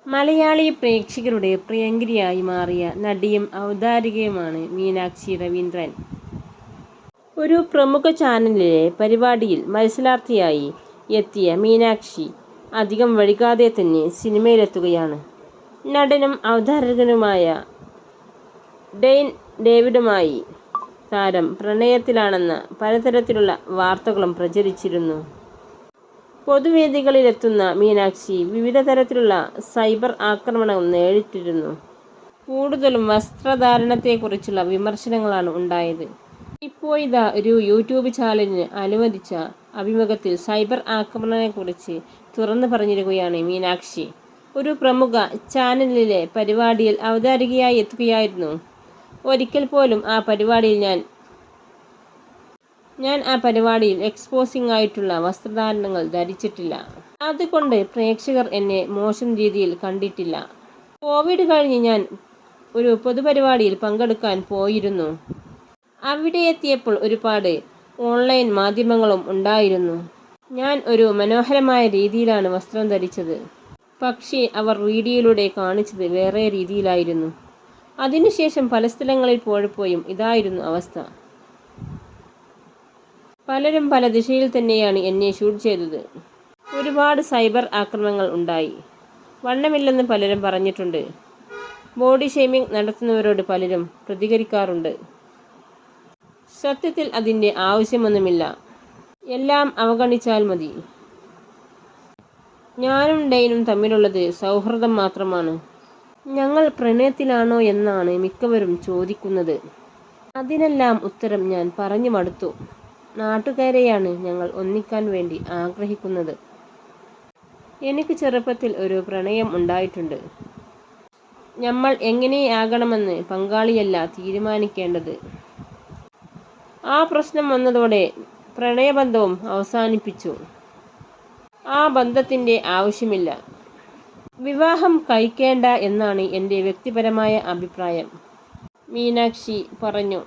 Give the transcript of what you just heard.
മലയാളി പ്രേക്ഷകരുടെ പ്രിയങ്കരിയായി മാറിയ നടിയും അവതാരകയുമാണ് മീനാക്ഷി രവീന്ദ്രൻ. ഒരു പ്രമുഖ ചാനലിലെ പരിപാടിയിൽ മത്സരാർത്ഥിയായി എത്തിയ മീനാക്ഷി അധികം വൈകാതെ തന്നെ സിനിമയിലെത്തുകയാണ്. നടനും അവതാരകനുമായ ഡെയ്ൻ ഡേവിഡുമായി താരം പ്രണയത്തിലാണെന്ന പലതരത്തിലുള്ള വാർത്തകളും പ്രചരിച്ചിരുന്നു. പൊതുവേദികളിലെത്തുന്ന മീനാക്ഷി വിവിധ തരത്തിലുള്ള സൈബർ ആക്രമണം നേരിട്ടിരുന്നു. കൂടുതലും വസ്ത്രധാരണത്തെക്കുറിച്ചുള്ള വിമർശനങ്ങളാണ് ഉണ്ടായത്. ഇപ്പോഴിതാ ഒരു യൂട്യൂബ് ചാനലിന് അനുവദിച്ച അഭിമുഖത്തിൽ സൈബർ ആക്രമണത്തെക്കുറിച്ച് തുറന്നു പറഞ്ഞിരിക്കുകയാണ് മീനാക്ഷി. ഒരു പ്രമുഖ ചാനലിലെ പരിപാടിയിൽ അവതാരകയായി എത്തുകയായിരുന്നു. ഒരിക്കൽ പോലും ആ പരിപാടിയിൽ എക്സ്പോസിംഗ് ആയിട്ടുള്ള വസ്ത്രധാരണങ്ങൾ ധരിച്ചിട്ടില്ല. അതുകൊണ്ട് പ്രേക്ഷകർ എന്നെ മോശം രീതിയിൽ കണ്ടിട്ടില്ല. കോവിഡ് കഴിഞ്ഞ് ഞാൻ ഒരു പൊതുപരിപാടിയിൽ പങ്കെടുക്കാൻ പോയിരുന്നു. അവിടെ എത്തിയപ്പോൾ ഒരുപാട് ഓൺലൈൻ മാധ്യമങ്ങളും ഉണ്ടായിരുന്നു. ഞാൻ ഒരു മനോഹരമായ രീതിയിലാണ് വസ്ത്രം ധരിച്ചത്. പക്ഷേ അവർ വീഡിയോയിലൂടെ കാണിച്ചത് വേറെ രീതിയിലായിരുന്നു. അതിനുശേഷം പല സ്ഥലങ്ങളിൽ പോയപ്പോഴും ഇതായിരുന്നു അവസ്ഥ. പലരും പല ദിശയിൽ തന്നെയാണ് എന്നെ ഷൂട്ട് ചെയ്തത്. ഒരുപാട് സൈബർ ആക്രമണങ്ങൾ ഉണ്ടായി. വണ്ണമില്ലെന്ന് പലരും പറഞ്ഞിട്ടുണ്ട്. ബോഡി ഷേമിംഗ് നടത്തുന്നവരോട് പലരും പ്രതികരിക്കാറുണ്ട്. സത്യത്തിൽ അതിൻ്റെ ആവശ്യമൊന്നുമില്ല. എല്ലാം അവഗണിച്ചാൽ മതി. ഞാനും ഡെയ്നും തമ്മിലുള്ളത് സൗഹൃദം മാത്രമാണ്. ഞങ്ങൾ പ്രണയത്തിലാണോ എന്നാണ് മിക്കവരും ചോദിക്കുന്നത്. അതിനെല്ലാം ഉത്തരം ഞാൻ പറഞ്ഞു മടുത്തു. നാട്ടുകാരെയാണ് ഞങ്ങൾ ഒന്നിക്കാൻ വേണ്ടി ആഗ്രഹിക്കുന്നത്. എനിക്ക് ചെറുപ്പത്തിൽ ഒരു പ്രണയം ഉണ്ടായിട്ടുണ്ട്. നമ്മൾ എങ്ങനെയാകണമെന്ന് പങ്കാളിയല്ല തീരുമാനിക്കേണ്ടത്. ആ പ്രശ്നം വന്നതോടെ പ്രണയബന്ധവും അവസാനിപ്പിച്ചു. ആ ബന്ധത്തിൻ്റെ ആവശ്യമില്ല. വിവാഹം കഴിക്കേണ്ട എന്നാണ് എൻ്റെ വ്യക്തിപരമായ അഭിപ്രായം, മീനാക്ഷി പറഞ്ഞു.